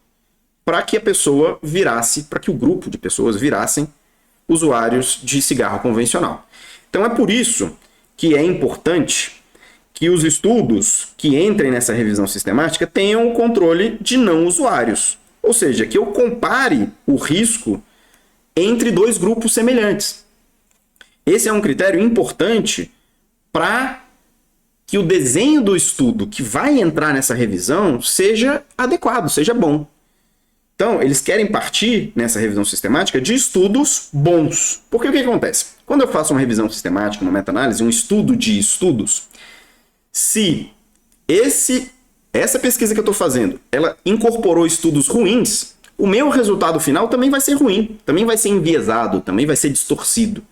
para que a pessoa virasse, para que o grupo de pessoas virassem usuários de cigarro convencional. Então é por isso que é importante que os estudos que entrem nessa revisão sistemática tenham o controle de não usuários. Ou seja, que eu compare o risco entre dois grupos semelhantes. Esse é um critério importante para que o desenho do estudo que vai entrar nessa revisão seja adequado, seja bom. Então, eles querem partir nessa revisão sistemática de estudos bons. Porque o que acontece? Quando eu faço uma revisão sistemática, uma meta-análise, um estudo de estudos, se essa pesquisa que eu estou fazendo, ela incorporou estudos ruins, o meu resultado final também vai ser ruim, também vai ser enviesado, também vai ser distorcido.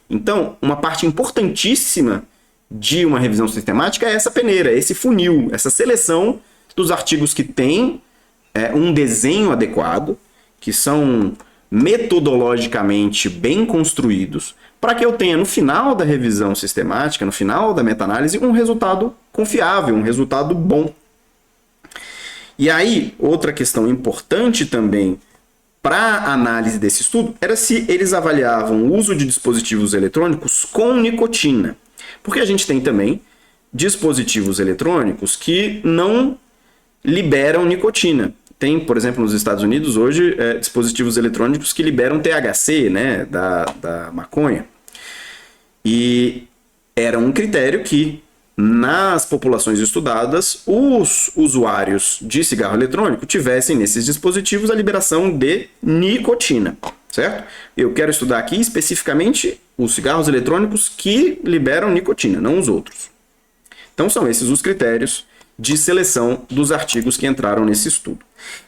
Então, uma parte importantíssima de uma revisão sistemática é essa peneira, esse funil, essa seleção dos artigos que têm um desenho adequado, que são metodologicamente bem construídos, para que eu tenha no final da revisão sistemática, no final da meta-análise, um resultado confiável, um resultado bom. E aí, outra questão importante também para a análise desse estudo era se eles avaliavam o uso de dispositivos eletrônicos com nicotina. Porque a gente tem também dispositivos eletrônicos que não liberam nicotina. Tem, por exemplo, nos Estados Unidos hoje, dispositivos eletrônicos que liberam THC, né, da maconha. E era um critério que, nas populações estudadas, os usuários de cigarro eletrônico tivessem nesses dispositivos a liberação de nicotina, certo? Eu quero estudar aqui especificamente os cigarros eletrônicos que liberam nicotina, não os outros. Então são esses os critérios de seleção dos artigos que entraram nesse estudo.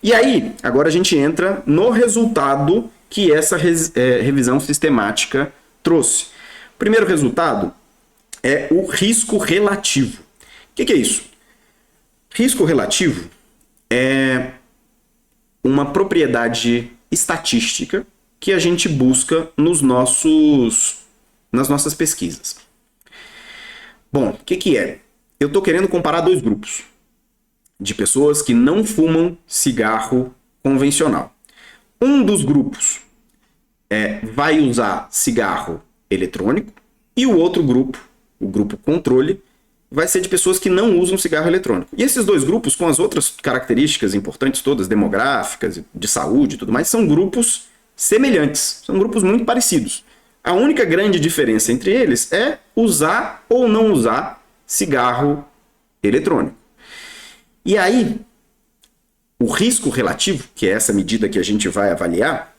E aí, agora a gente entra no resultado que essa revisão sistemática trouxe. O primeiro resultado é o risco relativo. O que é isso? Risco relativo é uma propriedade estatística que a gente busca nas nossas pesquisas. Bom, o que é? Eu estou querendo comparar dois grupos de pessoas que não fumam cigarro convencional. Um dos grupos vai usar cigarro eletrônico e o outro grupo, o grupo controle, vai ser de pessoas que não usam cigarro eletrônico. E esses dois grupos, com as outras características importantes todas, demográficas, de saúde e tudo mais, são grupos semelhantes, são grupos muito parecidos. A única grande diferença entre eles é usar ou não usar cigarro eletrônico. E aí, o risco relativo, que é essa medida que a gente vai avaliar,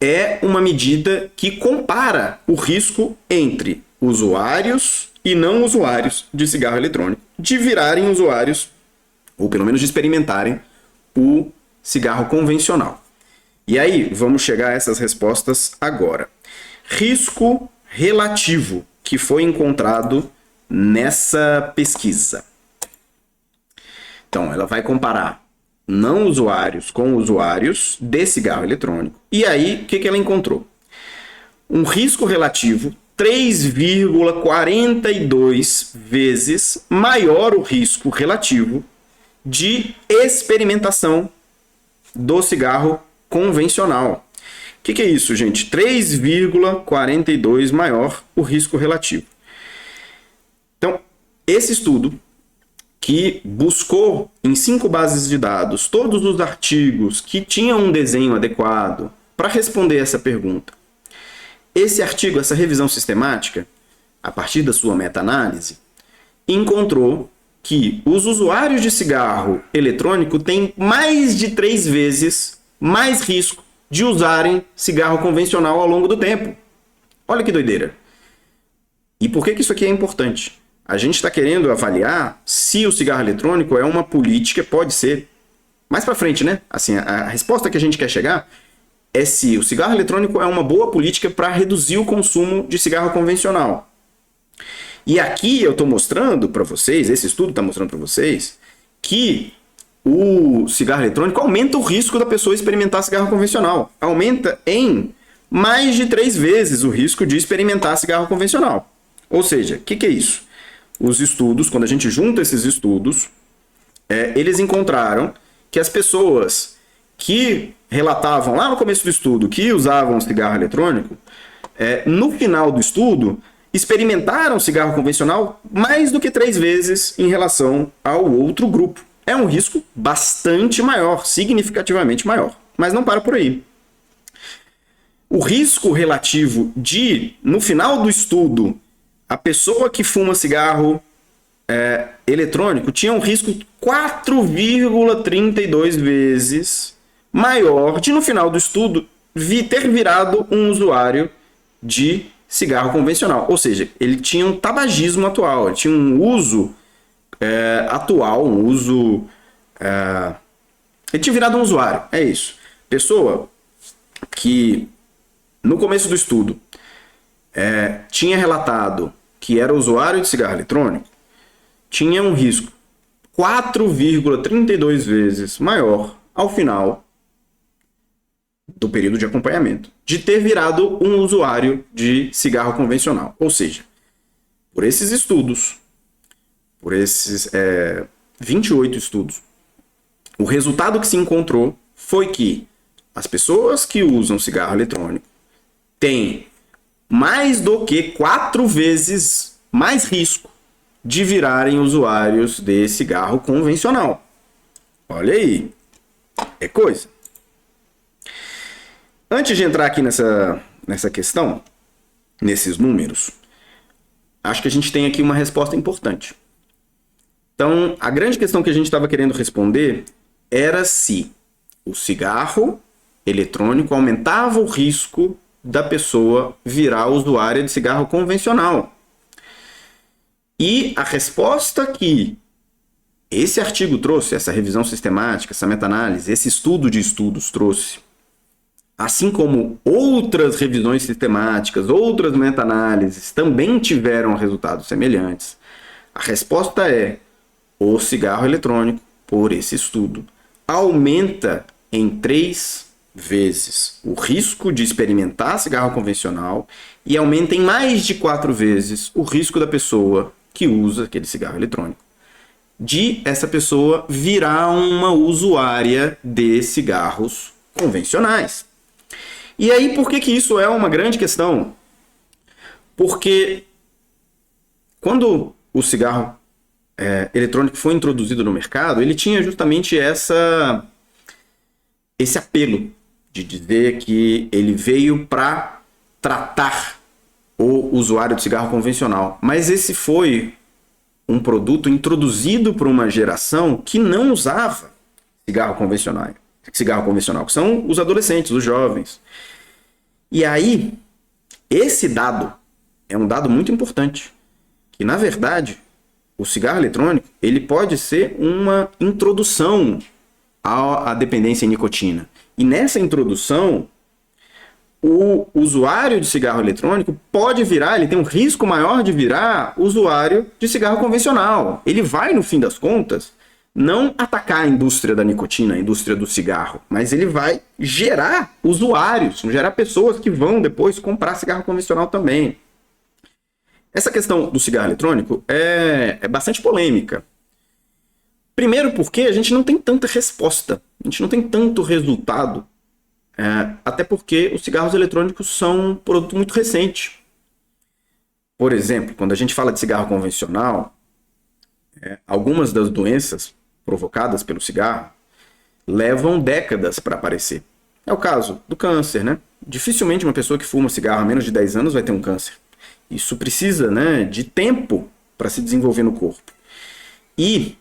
é uma medida que compara o risco entre usuários e não usuários de cigarro eletrônico de virarem usuários, ou pelo menos de experimentarem, o cigarro convencional. E aí, vamos chegar a essas respostas agora. Risco relativo que foi encontrado nessa pesquisa. Então, ela vai comparar não usuários com usuários de cigarro eletrônico. E aí, o que ela encontrou? Um risco relativo 3,42 vezes maior o risco relativo de experimentação do cigarro convencional. O que é isso, gente? 3,42 maior o risco relativo. Então, esse estudo, que buscou em 5 bases de dados todos os artigos que tinham um desenho adequado para responder essa pergunta. Esse artigo, essa revisão sistemática, a partir da sua meta-análise, encontrou que os usuários de cigarro eletrônico têm mais de 3 vezes mais risco de usarem cigarro convencional ao longo do tempo. Olha que doideira. E por que isso aqui é importante? A gente está querendo avaliar se o cigarro eletrônico é uma política, pode ser, mais para frente, né? Assim, a resposta que a gente quer chegar é se o cigarro eletrônico é uma boa política para reduzir o consumo de cigarro convencional. E aqui eu estou mostrando para vocês, esse estudo está mostrando para vocês, que o cigarro eletrônico aumenta o risco da pessoa experimentar cigarro convencional. Aumenta em mais de 3 vezes o risco de experimentar cigarro convencional. Ou seja, o que é isso? Os estudos, quando a gente junta esses estudos, eles encontraram que as pessoas que relatavam lá no começo do estudo que usavam cigarro eletrônico, no final do estudo, experimentaram cigarro convencional mais do que 3 vezes em relação ao outro grupo. É um risco bastante maior, significativamente maior. Mas não para por aí. O risco relativo de, no final do estudo, a pessoa que fuma cigarro eletrônico tinha um risco 4,32 vezes maior de, no final do estudo, ter virado um usuário de cigarro convencional. Ou seja, ele tinha um tabagismo atual, ele tinha um uso atual, um uso... ele tinha virado um usuário, é isso. Pessoa que, no começo do estudo, tinha relatado que era usuário de cigarro eletrônico, tinha um risco 4,32 vezes maior ao final do período de acompanhamento de ter virado um usuário de cigarro convencional. Ou seja, por esses estudos, por esses 28 estudos, o resultado que se encontrou foi que as pessoas que usam cigarro eletrônico têm mais do que 4 vezes mais risco de virarem usuários de cigarro convencional. Olha aí, é coisa. Antes de entrar aqui nessa questão, nesses números, acho que a gente tem aqui uma resposta importante. Então, a grande questão que a gente estava querendo responder era se o cigarro eletrônico aumentava o risco da pessoa virar usuária de cigarro convencional. E a resposta que esse artigo trouxe, essa revisão sistemática, essa meta-análise, esse estudo de estudos trouxe, assim como outras revisões sistemáticas, outras meta-análises também tiveram resultados semelhantes, a resposta é: o cigarro eletrônico, por esse estudo, aumenta em 3 vezes o risco de experimentar cigarro convencional e aumenta em mais de 4 vezes o risco da pessoa que usa aquele cigarro eletrônico de essa pessoa virar uma usuária de cigarros convencionais. E aí, por que isso é uma grande questão? Porque quando o cigarro eletrônico foi introduzido no mercado, ele tinha justamente esse apelo de dizer que ele veio para tratar o usuário de cigarro convencional. Mas esse foi um produto introduzido por uma geração que não usava cigarro convencional, que são os adolescentes, os jovens. E aí, esse dado é um dado muito importante, que na verdade, o cigarro eletrônico ele pode ser uma introdução à dependência em nicotina. E nessa introdução, o usuário de cigarro eletrônico pode virar, ele tem um risco maior de virar usuário de cigarro convencional. Ele vai, no fim das contas, não atacar a indústria da nicotina, a indústria do cigarro, mas ele vai gerar usuários, gerar pessoas que vão depois comprar cigarro convencional também. Essa questão do cigarro eletrônico é bastante polêmica. Primeiro porque a gente não tem tanta resposta, a gente não tem tanto resultado, até porque os cigarros eletrônicos são um produto muito recente. Por exemplo, quando a gente fala de cigarro convencional, algumas das doenças provocadas pelo cigarro levam décadas para aparecer. É o caso do câncer, né? Dificilmente uma pessoa que fuma cigarro há menos de 10 anos vai ter um câncer. Isso precisa, né, de tempo para se desenvolver no corpo. E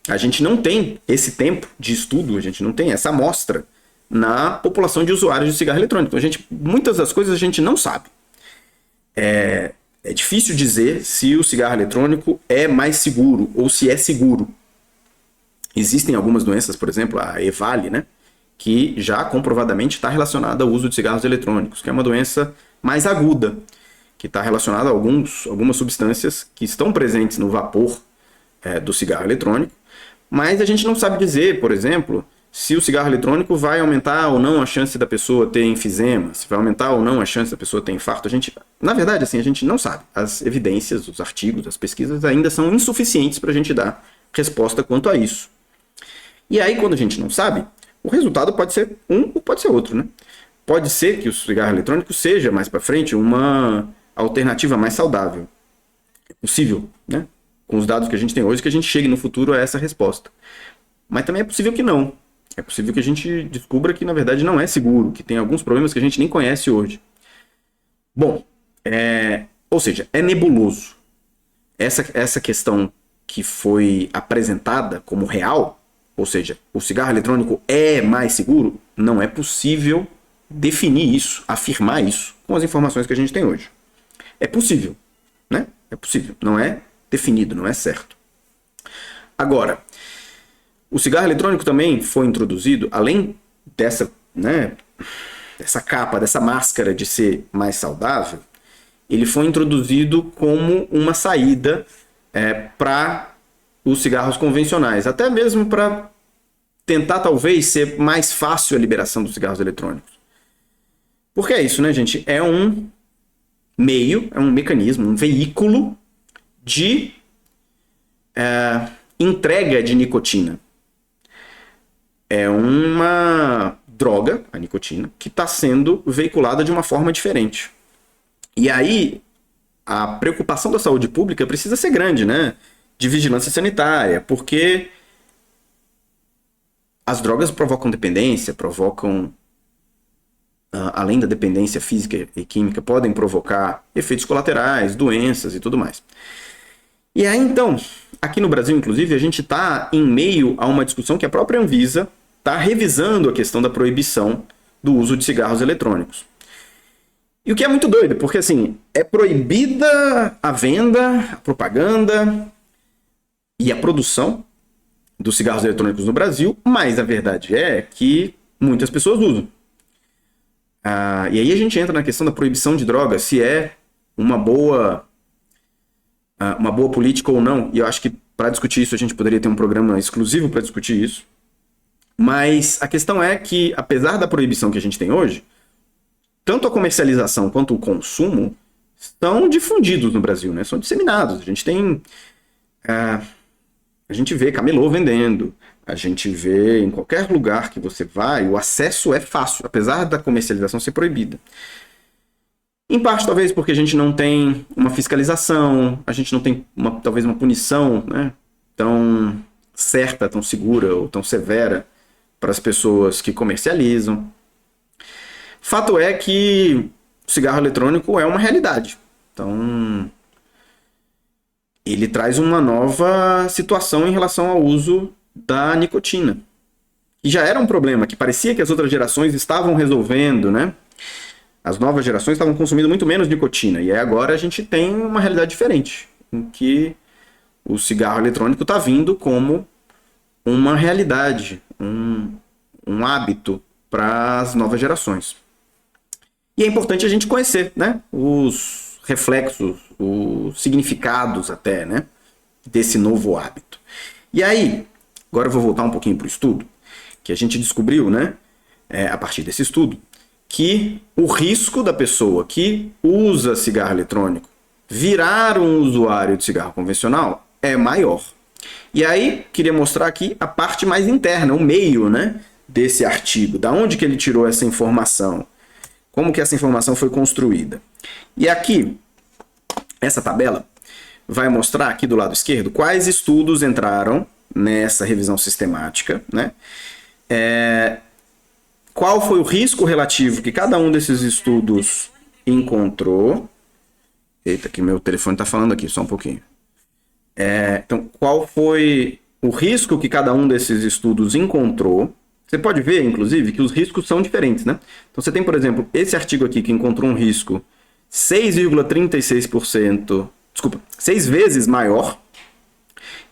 a gente não tem esse tempo de estudo, a gente não tem essa amostra na população de usuários de cigarro eletrônico. Muitas das coisas a gente não sabe. É difícil dizer se o cigarro eletrônico é mais seguro ou se é seguro. Existem algumas doenças, por exemplo, a EVALI, né, que já comprovadamente está relacionada ao uso de cigarros eletrônicos, que é uma doença mais aguda, que está relacionada a algumas substâncias que estão presentes no vapor do cigarro eletrônico, mas a gente não sabe dizer, por exemplo, se o cigarro eletrônico vai aumentar ou não a chance da pessoa ter enfisema, se vai aumentar ou não a chance da pessoa ter infarto. Na verdade, assim, a gente não sabe. As evidências, os artigos, as pesquisas ainda são insuficientes para a gente dar resposta quanto a isso. E aí, quando a gente não sabe, o resultado pode ser um ou pode ser outro, né? Pode ser que o cigarro eletrônico seja, mais para frente, uma alternativa mais saudável. É possível, né? Com os dados que a gente tem hoje, que a gente chegue no futuro a essa resposta. Mas também é possível que não. É possível que a gente descubra que, na verdade, não é seguro, que tem alguns problemas que a gente nem conhece hoje. Bom, ou seja, é nebuloso. Essa questão que foi apresentada como real, ou seja, o cigarro eletrônico é mais seguro, não é possível definir isso, afirmar isso com as informações que a gente tem hoje. É possível, né? É possível, não é definido, não é certo. Agora, o cigarro eletrônico também foi introduzido, além dessa, né, dessa capa, dessa máscara de ser mais saudável, ele foi introduzido como uma saída para os cigarros convencionais, até mesmo para tentar talvez ser mais fácil a liberação dos cigarros eletrônicos. Porque é isso, né, gente? É um meio, é um mecanismo, um veículo de entrega de nicotina. É uma droga, a nicotina, que está sendo veiculada de uma forma diferente. E aí, a preocupação da saúde pública precisa ser grande, né? De vigilância sanitária, porque as drogas provocam dependência, além da dependência física e química, podem provocar efeitos colaterais, doenças e tudo mais. E aí, então, aqui no Brasil, inclusive, a gente está em meio a uma discussão que a própria Anvisa está revisando a questão da proibição do uso de cigarros eletrônicos. E o que é muito doido, porque assim, é proibida a venda, a propaganda e a produção dos cigarros eletrônicos no Brasil, mas a verdade é que muitas pessoas usam. E aí a gente entra na questão da proibição de drogas, se é uma boa política ou não. E eu acho que para discutir isso a gente poderia ter um programa exclusivo para discutir isso. Mas a questão é que, apesar da proibição que a gente tem hoje, tanto a comercialização quanto o consumo são difundidos no Brasil, né? São disseminados. A gente tem... a gente vê camelô vendendo, a gente vê em qualquer lugar que você vai, o acesso é fácil, apesar da comercialização ser proibida. Em parte, talvez, porque a gente não tem uma fiscalização, a gente não tem talvez uma punição, né, tão certa, tão segura ou tão severa para as pessoas que comercializam. Fato é que o cigarro eletrônico é uma realidade. Então, ele traz uma nova situação em relação ao uso da nicotina. E já era um problema que parecia que as outras gerações estavam resolvendo, né? As novas gerações estavam consumindo muito menos nicotina. E aí agora a gente tem uma realidade diferente, em que o cigarro eletrônico está vindo como uma realidade, um hábito para as novas gerações. E é importante a gente conhecer, né, os reflexos, os significados até, né, desse novo hábito. E aí, agora eu vou voltar um pouquinho para o estudo, que a gente descobriu, né, a partir desse estudo, que o risco da pessoa que usa cigarro eletrônico virar um usuário de cigarro convencional é maior. E aí, queria mostrar aqui a parte mais interna, o meio, né, desse artigo, da onde que ele tirou essa informação, como que essa informação foi construída. E aqui, essa tabela vai mostrar aqui do lado esquerdo quais estudos entraram nessa revisão sistemática, né? Qual foi o risco relativo que cada um desses estudos encontrou. Eita, que meu telefone está falando aqui, só um pouquinho. Então, qual foi o risco que cada um desses estudos encontrou? Você pode ver, inclusive, que os riscos são diferentes, né? Então, você tem, por exemplo, esse artigo aqui que encontrou um risco 6,36%, desculpa, 6 vezes maior.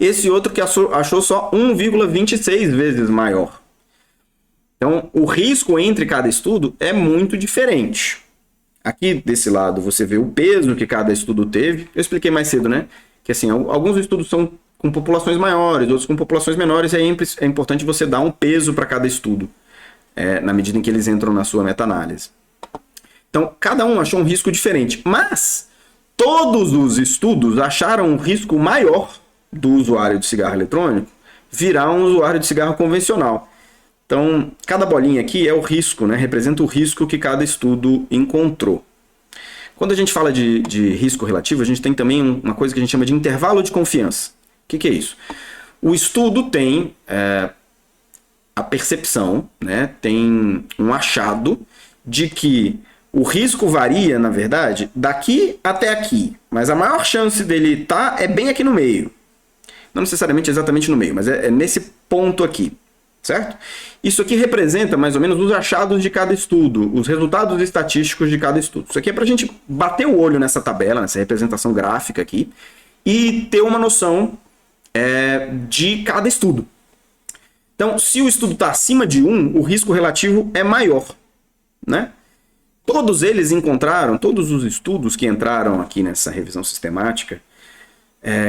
Esse outro que achou só 1,26 vezes maior. Então, o risco entre cada estudo é muito diferente. Aqui, desse lado, você vê o peso que cada estudo teve. Eu expliquei mais cedo, né? Que, assim, alguns estudos são com populações maiores, outros com populações menores, e aí é importante você dar um peso para cada estudo, na medida em que eles entram na sua meta-análise. Então, cada um achou um risco diferente, mas todos os estudos acharam um risco maior do usuário de cigarro eletrônico virar um usuário de cigarro convencional. Então, cada bolinha aqui é o risco, né? Representa o risco que cada estudo encontrou. Quando a gente fala de risco relativo, a gente tem também uma coisa que a gente chama de intervalo de confiança. O que é isso? O estudo tem a percepção, né, tem um achado de que o risco varia, na verdade, daqui até aqui, mas a maior chance dele é bem aqui no meio. Não necessariamente exatamente no meio, mas é nesse ponto aqui, certo? Isso aqui representa mais ou menos os achados de cada estudo, os resultados estatísticos de cada estudo. Isso aqui é para a gente bater o olho nessa tabela, nessa representação gráfica aqui, e ter uma noção de cada estudo. Então, se o estudo está acima de 1, o risco relativo é maior, né? Todos eles encontraram, todos os estudos que entraram aqui nessa revisão sistemática,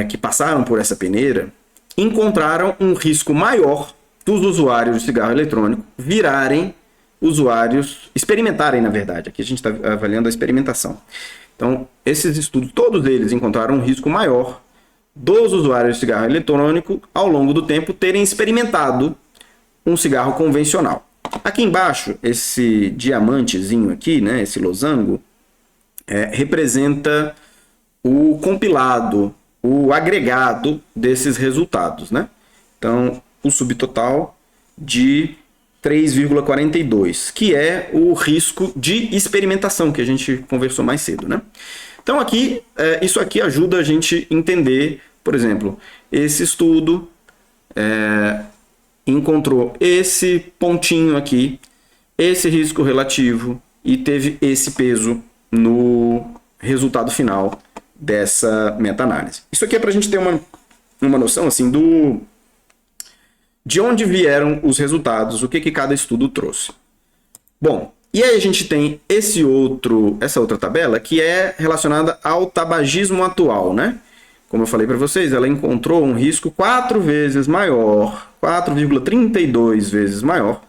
que passaram por essa peneira, encontraram um risco maior dos usuários de cigarro eletrônico virarem usuários, experimentarem, na verdade. Aqui a gente está avaliando a experimentação. Então, esses estudos, todos eles encontraram um risco maior dos usuários de cigarro eletrônico ao longo do tempo terem experimentado um cigarro convencional. Aqui embaixo, esse diamantezinho aqui, né, esse losango, representa o compilado, o agregado desses resultados, né? Então, o subtotal de 3,42, que é o risco de experimentação que a gente conversou mais cedo, né? Então, aqui, isso aqui ajuda a gente a entender, por exemplo, esse estudo encontrou esse pontinho aqui, esse risco relativo e teve esse peso no resultado final dessa meta-análise. Isso aqui é para a gente ter uma noção assim, de onde vieram os resultados, o que cada estudo trouxe. Bom, e aí a gente tem essa outra tabela que é relacionada ao tabagismo atual, né? Como eu falei para vocês, ela encontrou um risco 4 vezes maior, 4,32 vezes maior,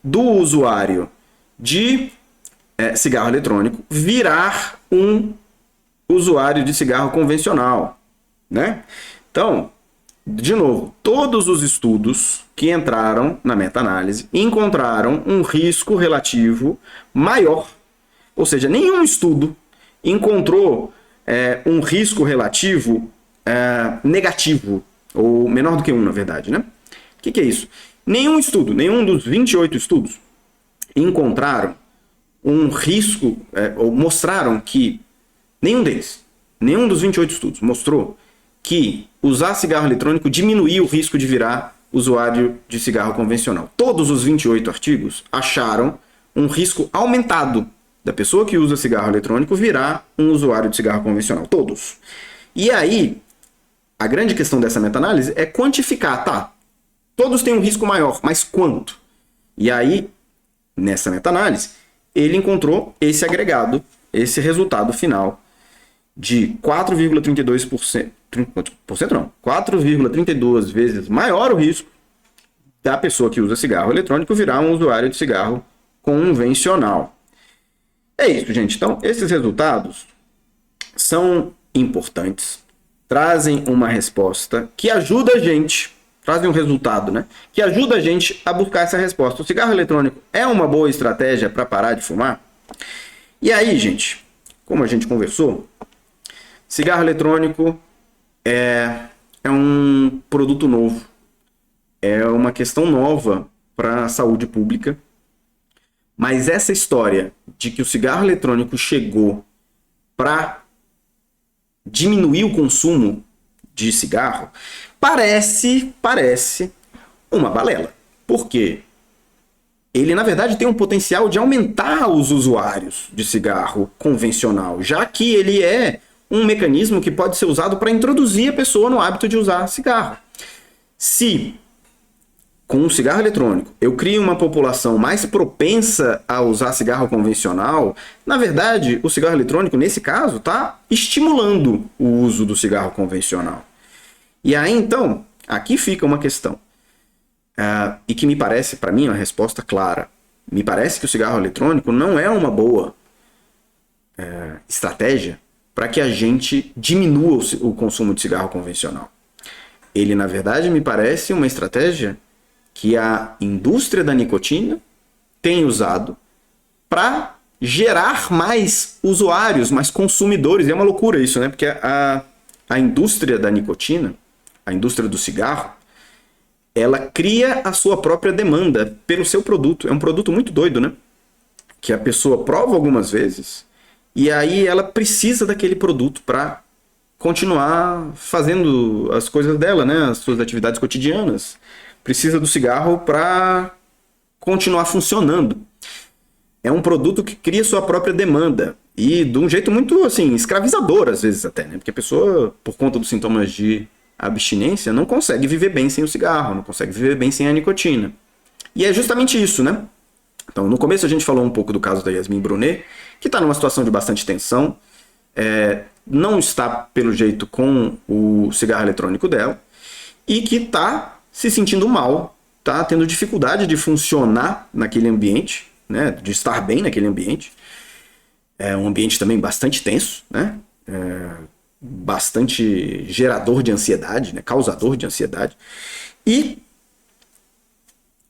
do usuário de cigarro eletrônico virar um usuário de cigarro convencional, né? Então, de novo, todos os estudos que entraram na meta-análise encontraram um risco relativo maior. Ou seja, nenhum estudo encontrou um risco relativo negativo, ou menor do que 1, na verdade, né? O que é isso? Nenhum dos 28 estudos encontraram um risco, ou mostraram que nenhum dos 28 estudos mostrou que usar cigarro eletrônico diminuía o risco de virar usuário de cigarro convencional. Todos os 28 artigos acharam um risco aumentado da pessoa que usa cigarro eletrônico virar um usuário de cigarro convencional. Todos. E aí, a grande questão dessa meta-análise é quantificar, tá? Todos têm um risco maior, mas quanto? E aí, nessa meta-análise, ele encontrou esse agregado, esse resultado final de 4,32%, 4,32 vezes maior o risco da pessoa que usa cigarro eletrônico virar um usuário de cigarro convencional. É isso, gente. Então, esses resultados são importantes, trazem uma resposta que ajuda a gente, trazem um resultado, né? Que ajuda a gente a buscar essa resposta. O cigarro eletrônico é uma boa estratégia para parar de fumar? E aí, gente, como a gente conversou, cigarro eletrônico é um produto novo, é uma questão nova para a saúde pública, mas essa história de que o cigarro eletrônico chegou para diminuir o consumo de cigarro parece uma balela. Por quê? Ele, na verdade, tem um potencial de aumentar os usuários de cigarro convencional, já que ele é um mecanismo que pode ser usado para introduzir a pessoa no hábito de usar cigarro. Se, com o cigarro eletrônico, eu crio uma população mais propensa a usar cigarro convencional, na verdade, o cigarro eletrônico, nesse caso, está estimulando o uso do cigarro convencional. E aí, então, aqui fica uma questão. E que me parece, para mim, uma resposta clara. Me parece que o cigarro eletrônico não é uma boa estratégia para que a gente diminua o consumo de cigarro convencional. Ele, na verdade, me parece uma estratégia que a indústria da nicotina tem usado para gerar mais usuários, mais consumidores. E é uma loucura isso, né? Porque a indústria da nicotina, a indústria do cigarro, ela cria a sua própria demanda pelo seu produto. É um produto muito doido, né? Que a pessoa prova algumas vezes e aí ela precisa daquele produto para continuar fazendo as coisas dela, né? As suas atividades cotidianas. Precisa do cigarro para continuar funcionando. É um produto que cria sua própria demanda e de um jeito muito assim escravizador às vezes até, né? Porque a pessoa, por conta dos sintomas de abstinência, não consegue viver bem sem o cigarro, não consegue viver bem sem a nicotina. E é justamente isso, né? Então, no começo a gente falou um pouco do caso da Yasmin Brunet, que está numa situação de bastante tensão, não está, pelo jeito, com o cigarro eletrônico dela, e que está se sentindo mal, está tendo dificuldade de funcionar naquele ambiente, né? De estar bem naquele ambiente. É um ambiente também bastante tenso, né? Bastante gerador de ansiedade, né? Causador de ansiedade. E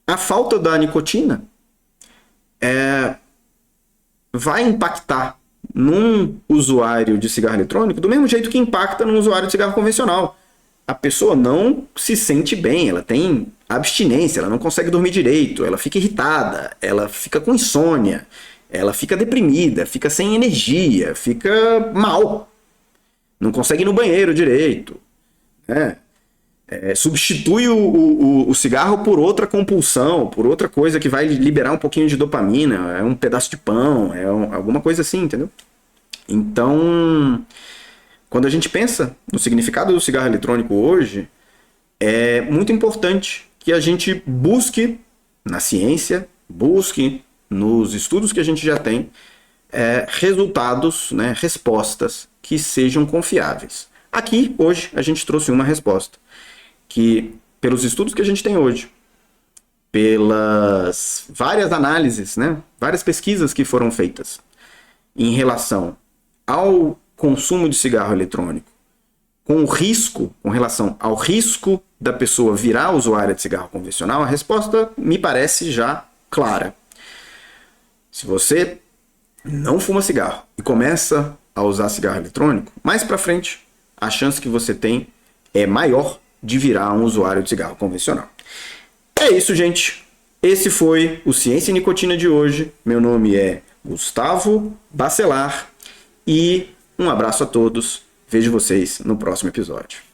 a falta da nicotina vai impactar num usuário de cigarro eletrônico do mesmo jeito que impacta num usuário de cigarro convencional. A pessoa não se sente bem, ela tem abstinência, ela não consegue dormir direito, ela fica irritada, ela fica com insônia, ela fica deprimida, fica sem energia, fica mal, não consegue ir no banheiro direito, né? Substitui o cigarro por outra compulsão, por outra coisa que vai liberar um pouquinho de dopamina, é um pedaço de pão, alguma coisa assim, entendeu? Então, quando a gente pensa no significado do cigarro eletrônico hoje, é muito importante que a gente busque na ciência, busque nos estudos que a gente já tem, resultados, né, respostas que sejam confiáveis. Aqui, hoje, a gente trouxe uma resposta que, pelos estudos que a gente tem hoje, pelas várias análises, né, várias pesquisas que foram feitas em relação ao consumo de cigarro eletrônico, com relação ao risco da pessoa virar usuária de cigarro convencional, a resposta me parece já clara. Se você não fuma cigarro e começa a usar cigarro eletrônico, mais para frente, a chance que você tem é maior de virar um usuário de cigarro convencional. É isso, gente. Esse foi o Ciência e Nicotina de hoje. Meu nome é Gustavo Bacelar e um abraço a todos. Vejo vocês no próximo episódio.